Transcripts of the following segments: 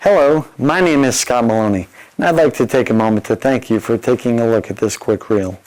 Hello, my name is Scott Maloney, and I'd like to take a moment to thank you for taking a look at this quick reel.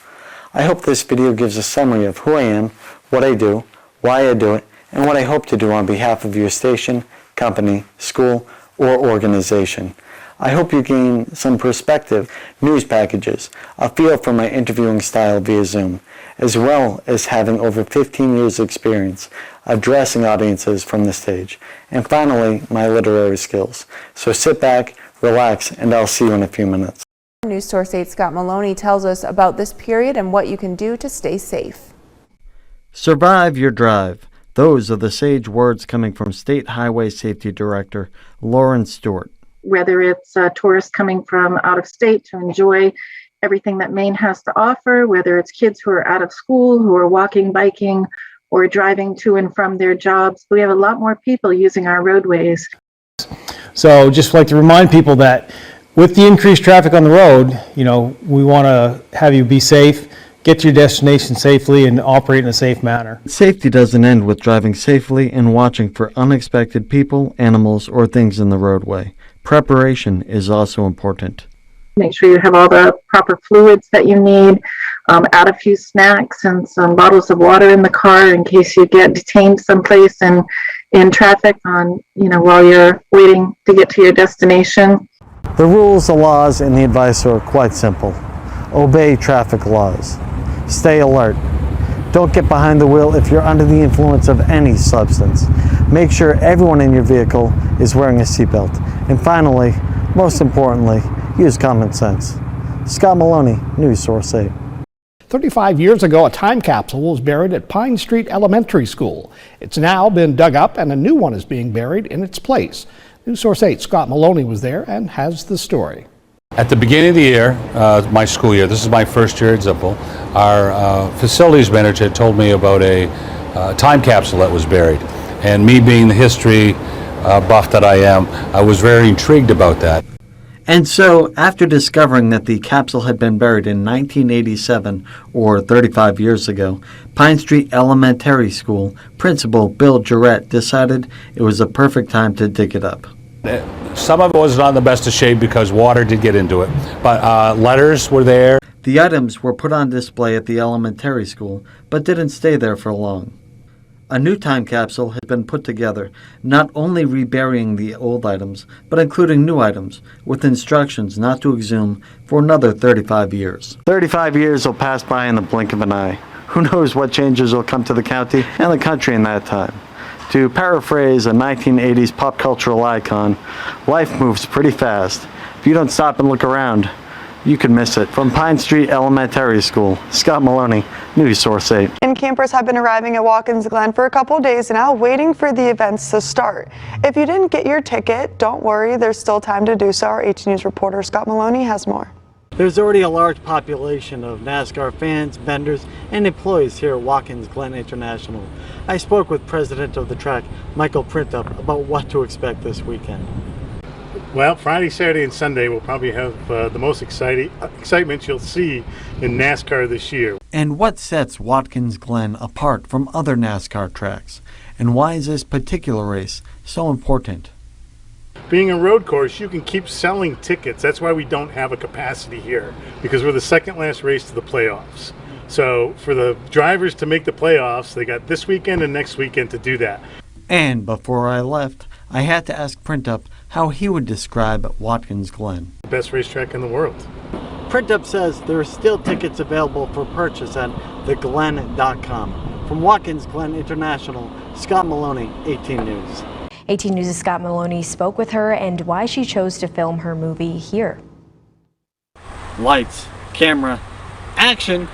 I hope this video gives a summary of who I am, what I do, why I do it, and what I hope to do on behalf of your station, company, school, or organization. I hope you gain some perspective, news packages, a feel for my interviewing style via Zoom, as well as having over 15 years experience addressing audiences from the stage, and finally, my literary skills. So sit back, relax, and I'll see you in a few minutes. News Source 8's Scott Maloney tells us about this period and what you can do to stay safe. Survive your drive. Those are the sage words coming from State Highway Safety Director Lauren Stewart. Whether it's tourists coming from out of state to enjoy everything that Maine has to offer, whether it's kids who are out of school, who are walking, biking, or driving to and from their jobs. We have a lot more people using our roadways. So just like to remind people that with the increased traffic on the road, we want to have you be safe, get to your destination safely, and operate in a safe manner. Safety doesn't end with driving safely and watching for unexpected people, animals, or things in the roadway. Preparation is also important. Make sure you have all the proper fluids that you need. Add a few snacks and some bottles of water in the car in case you get detained someplace in traffic while you're waiting to get to your destination. The rules, the laws, and the advice are quite simple. Obey traffic laws. Stay alert. Don't get behind the wheel if you're under the influence of any substance. Make sure everyone in your vehicle is wearing a seatbelt. And finally, most importantly, use common sense. Scott Maloney, News Source 8. 35 years ago, a time capsule was buried at Pine Street Elementary School. It's now been dug up and a new one is being buried in its place. News Source 8's Scott Maloney was there and has the story. At the beginning of the year, my school year, this is my first year at Zipple, our facilities manager had told me about a time capsule that was buried. And me being the history buff that I am, I was very intrigued about that. And so, after discovering that the capsule had been buried in 1987, or 35 years ago, Pine Street Elementary School Principal Bill Jarrett decided it was a perfect time to dig it up. Some of it was not in the best of shape because water did get into it, but letters were there. The items were put on display at the elementary school, but didn't stay there for long. A new time capsule had been put together, not only reburying the old items, but including new items, with instructions not to exhume for another 35 years. 35 years will pass by in the blink of an eye. Who knows what changes will come to the county and the country in that time. To paraphrase a 1980s pop cultural icon, life moves pretty fast. If you don't stop and look around, you could miss it. From Pine Street Elementary School, Scott Maloney, News Source 8. And campers have been arriving at Watkins Glen for a couple days now, waiting for the events to start. If you didn't get your ticket, don't worry, there's still time to do so. Our 18 News reporter Scott Maloney has more. There's already a large population of NASCAR fans, vendors, and employees here at Watkins Glen International. I spoke with president of the track, Michael Printup, about what to expect this weekend. Well, Friday, Saturday, and Sunday will probably have the most excitement you'll see in NASCAR this year. And what sets Watkins Glen apart from other NASCAR tracks? And why is this particular race so important? Being a road course, you can keep selling tickets. That's why we don't have a capacity here, because we're the second last race to the playoffs. So for the drivers to make the playoffs, they got this weekend and next weekend to do that. And before I left, I had to ask Printup how he would describe Watkins Glen. The best racetrack in the world. Printup says there are still tickets available for purchase at theglen.com. From Watkins Glen International, Scott Maloney, 18 News. 18 News' Scott Maloney spoke with her and why she chose to film her movie here. Lights, camera, action!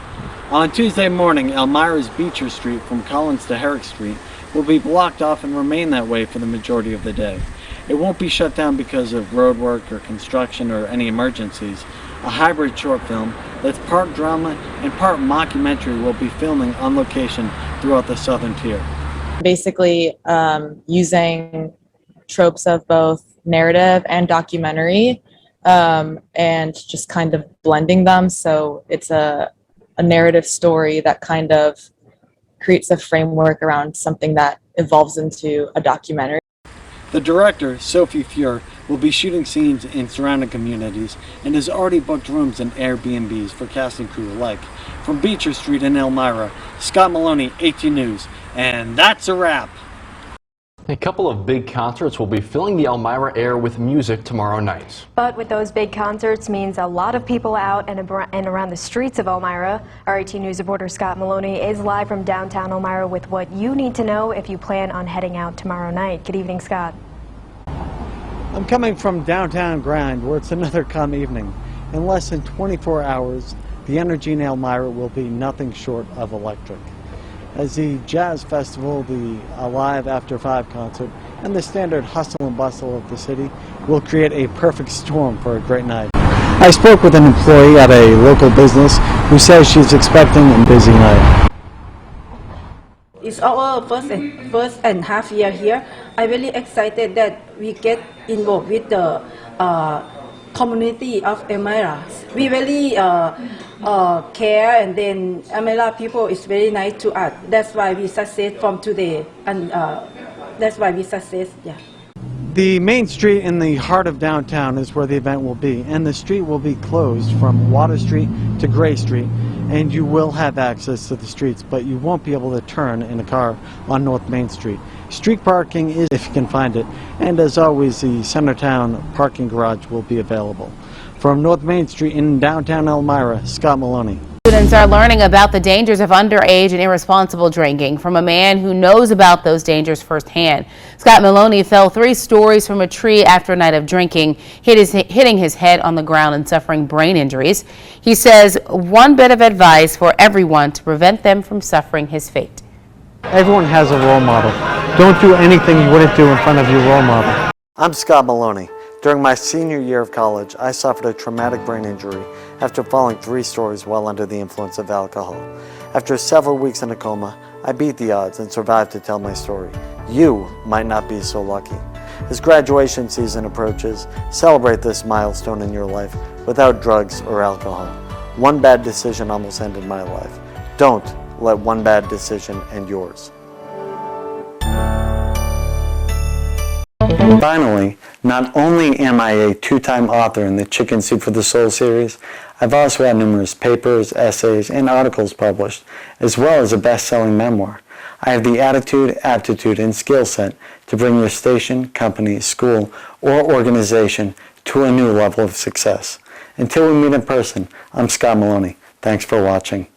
On Tuesday morning, Elmira's Beecher Street from Collins to Herrick Street will be blocked off and remain that way for the majority of the day. It won't be shut down because of road work or construction or any emergencies. A hybrid short film that's part drama and part mockumentary will be filming on location throughout the southern tier. Basically using tropes of both narrative and documentary and just kind of blending them, so it's a narrative story that kind of creates a framework around something that evolves into a documentary. The director, Sophie Fuhr, will be shooting scenes in surrounding communities and has already booked rooms and Airbnbs for cast and crew alike. From Beecher Street in Elmira, Scott Maloney, 18 News, and that's a wrap. A couple of big concerts will be filling the Elmira air with music tomorrow night. But with those big concerts means a lot of people out and around the streets of Elmira. Our 18 News reporter Scott Maloney is live from downtown Elmira with what you need to know if you plan on heading out tomorrow night. Good evening, Scott. I'm coming from downtown Grind, where it's another calm evening. In less than 24 hours, the energy in Elmira will be nothing short of electric. As the Jazz Festival, the Alive After 5 concert, and the standard hustle and bustle of the city will create a perfect storm for a great night. I spoke with an employee at a local business who says she's expecting a busy night. It's our first and half year here. I'm really excited that we get involved with the community of Elmira. We really care, and then Elmira people is very nice to us. That's why we success from today, and that's why we success. Yeah. The main street in the heart of downtown is where the event will be, and the street will be closed from Water Street to Gray Street, and you will have access to the streets, but you won't be able to turn in a car on North Main Street. Street parking is if you can find it, and as always, the Centertown parking garage will be available. From North Main Street in downtown Elmira, Scott Maloney. Students are learning about the dangers of underage and irresponsible drinking from a man who knows about those dangers firsthand. Scott Maloney fell 3 stories from a tree after a night of drinking, hitting his head on the ground and suffering brain injuries. He says one bit of advice for everyone to prevent them from suffering his fate. Everyone has a role model. Don't do anything you wouldn't do in front of your role model. I'm Scott Maloney. During my senior year of college, I suffered a traumatic brain injury after falling 3 stories while under the influence of alcohol. After several weeks in a coma, I beat the odds and survived to tell my story. You might not be so lucky. As graduation season approaches, celebrate this milestone in your life without drugs or alcohol. One bad decision almost ended my life. Don't let one bad decision end yours. Finally, not only am I a 2-time author in the Chicken Soup for the Soul series, I've also had numerous papers, essays, and articles published, as well as a best-selling memoir. I have the attitude, aptitude, and skill set to bring your station, company, school, or organization to a new level of success. Until we meet in person, I'm Scott Maloney. Thanks for watching.